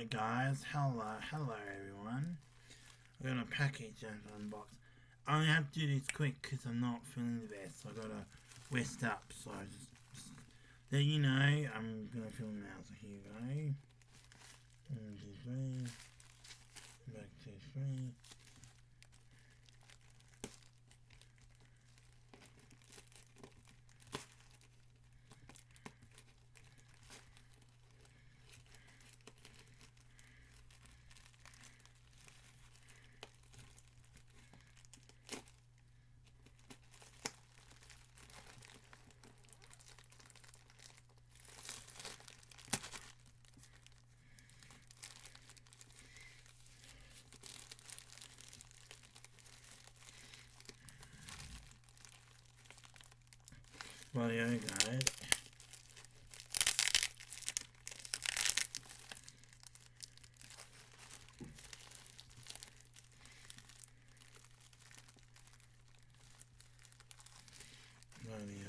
Alright guys, hello everyone. I got a package to unbox. I only have to do this quick because I'm not feeling the best. So I gotta rest up. So just let you know I'm gonna film now. So here you go. 1, 2, 3. Back 2, 3. Rightio guys. Rightio.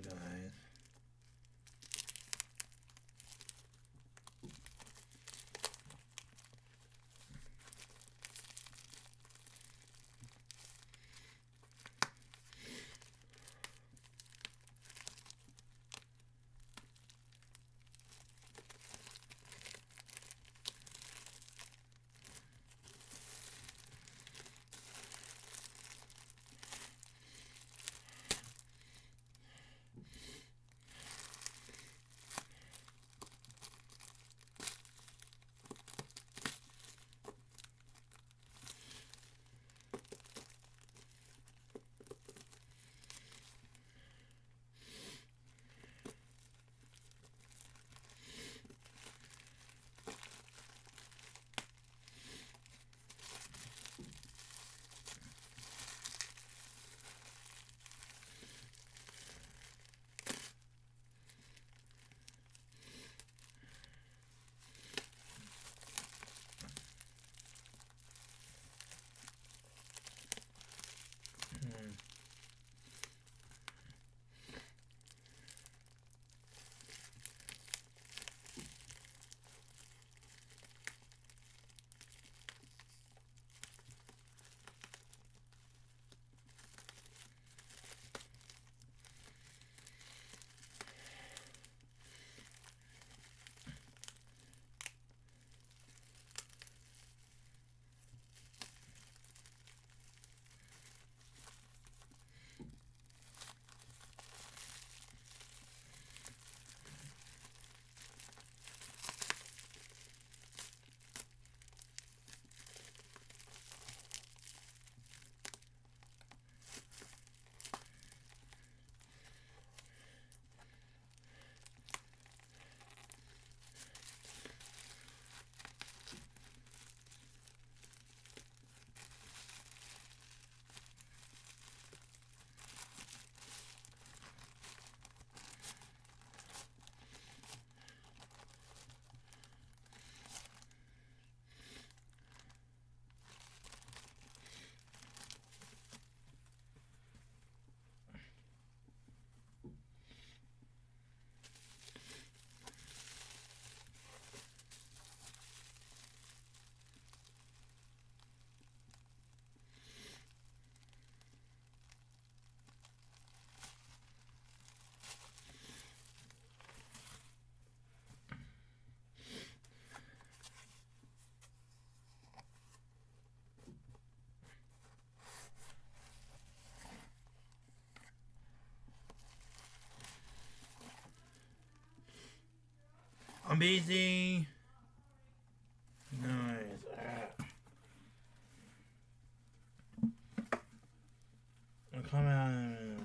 Guys. I'm busy. Nice. I'll come out in a minute.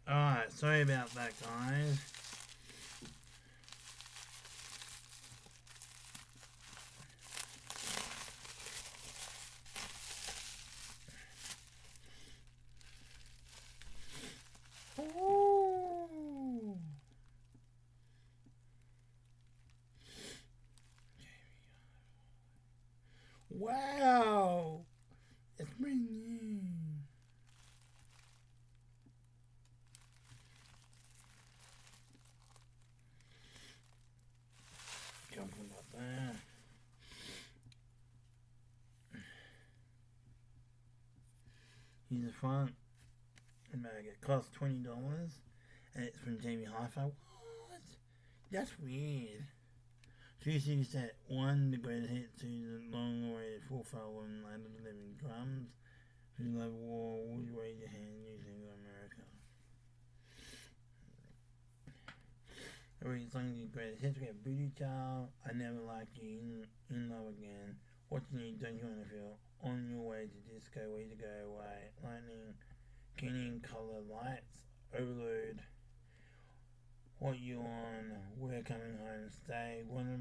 Alright, sorry about that, guys. Ooh. Wow! It's brand new. Jumping up there. Here's the front. It costs $20 and it's from Jamie Hi-Fi. What? That's weird. Seriously set 1, the greatest hit to the long-awaited fourth album, Land of the Living Drums. If you love war, would you raise your hand using America? I read songs of greatest hits. We have Booty Child, I Never Liked You, In Love Again, What You Need, Don't You Wanna Feel, On Your Way to Disco, Way to Go Away, Lightning, Kenny Color Lights, Overload, What You On, We're Coming Home, Stay, One of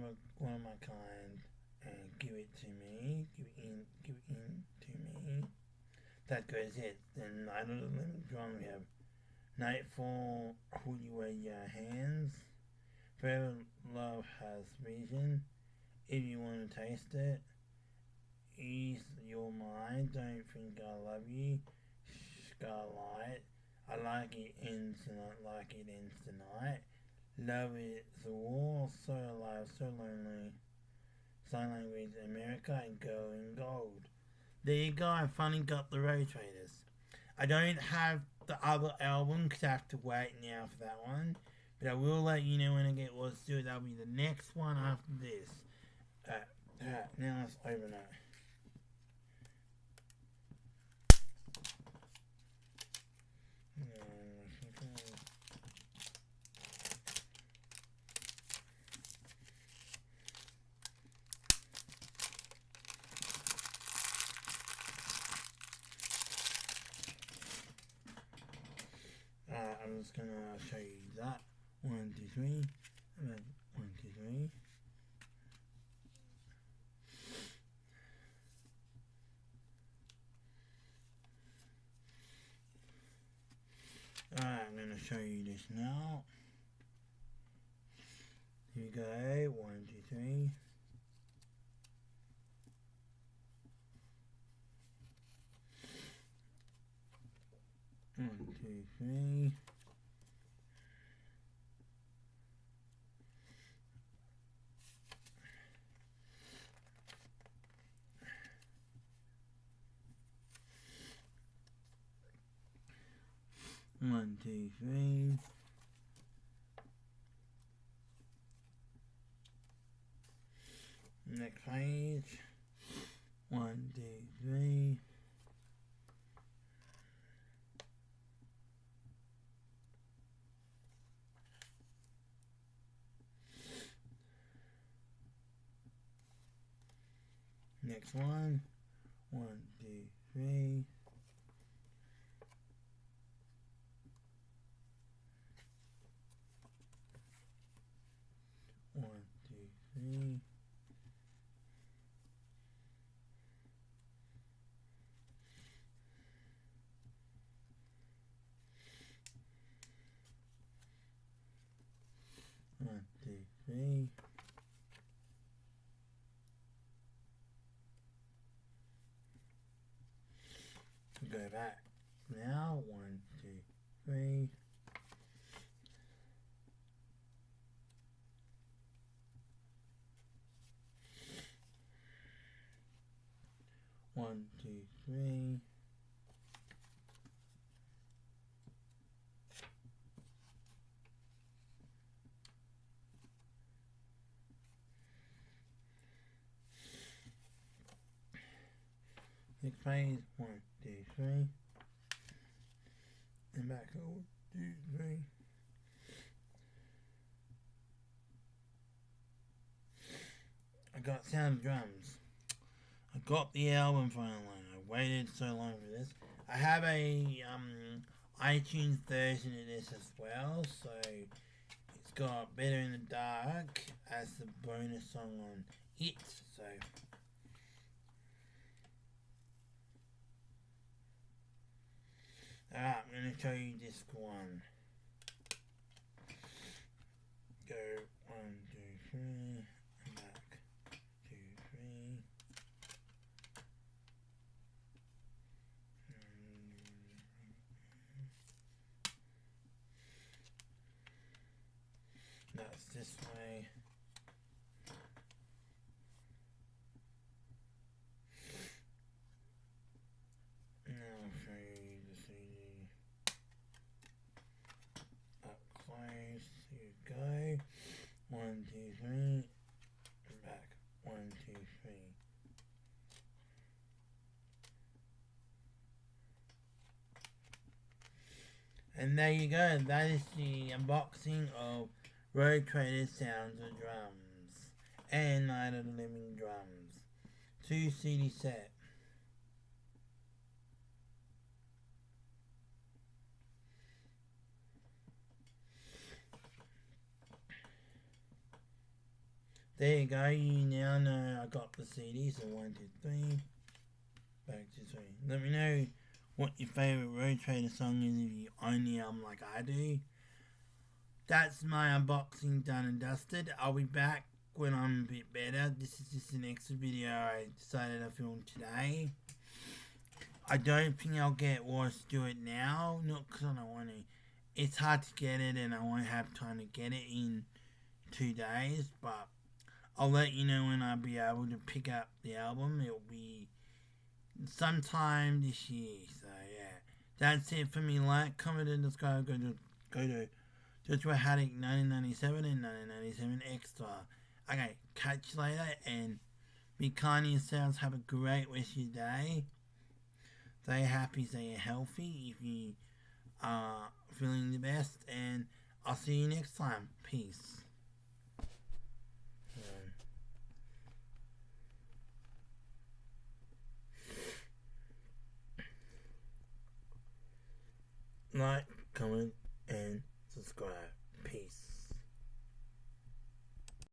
My Kind, and Give It To Me, Give It In To Me. That goes hit. Then Night of the Living Drum, we have Nightfall, Would You Wave Your Hands, Forever Love Has Vision, If You Want to Taste It, Ease Your Mind, Don't Think I Love You, Scarlight, I Like It Ends Tonight, Like It Ends Tonight, Love Is the War, So Alive, So Lonely, Sign Language America, and Girl in Gold. There you go, I finally got the Road Traders. I don't have the other album because I have to wait now for that one. But I will let you know when I get what's to it. That'll be the next one after this. Now let's open it. I'm just gonna show you that. 1, 2, 3. And then 1, 2, 3. Alright, I'm gonna show you this now. Here we go. 1, 2, 3. One, two, three. One, two, three. Next page. 1, 2, 3. Next one. 1, 2, 3. One, two, three. One, two, three. Go back now. 1, 2, 3. One, two, three. Next page. 1, 2, 3. And back. 1, 2, 3. I got Sound Drums. I got the album finally. I waited so long for this. I have a iTunes version of this as well, so it's got Better in the Dark as the bonus song on it. So alright, I'm gonna show you disc 1. Go 1, 2, 3. Back 2, 3. it's this way. Now I'll show you the CD up close. Here you go. 1, 2, 3. And back. 1, 2, 3. And there you go. That is the unboxing of Road Trader Sounds of Drums and Night of the Living Drums 2 CD set. There you go. You now know I got the CD. So 1, 2, 3. Back to 3. Let me know what your favourite Road Trader song is if you own the album like I do. That's my unboxing done and dusted. I'll be back when I'm a bit better. This is just an extra video I decided to film today. I don't think I'll get Wallace to do it now. Not because I don't want to. It's hard to get it and I won't have time to get it in 2 days. But I'll let you know when I'll be able to pick up the album. It'll be sometime this year. So yeah, that's it for me. Like, comment, and subscribe. Go to Joshua Haddock 1997 and 1997 Extra. Okay, catch you later and be kind to yourselves. Have a great rest of your day. Stay happy, stay healthy if you are feeling the best, and I'll see you next time. Peace. Like, comment, and subscribe. Peace.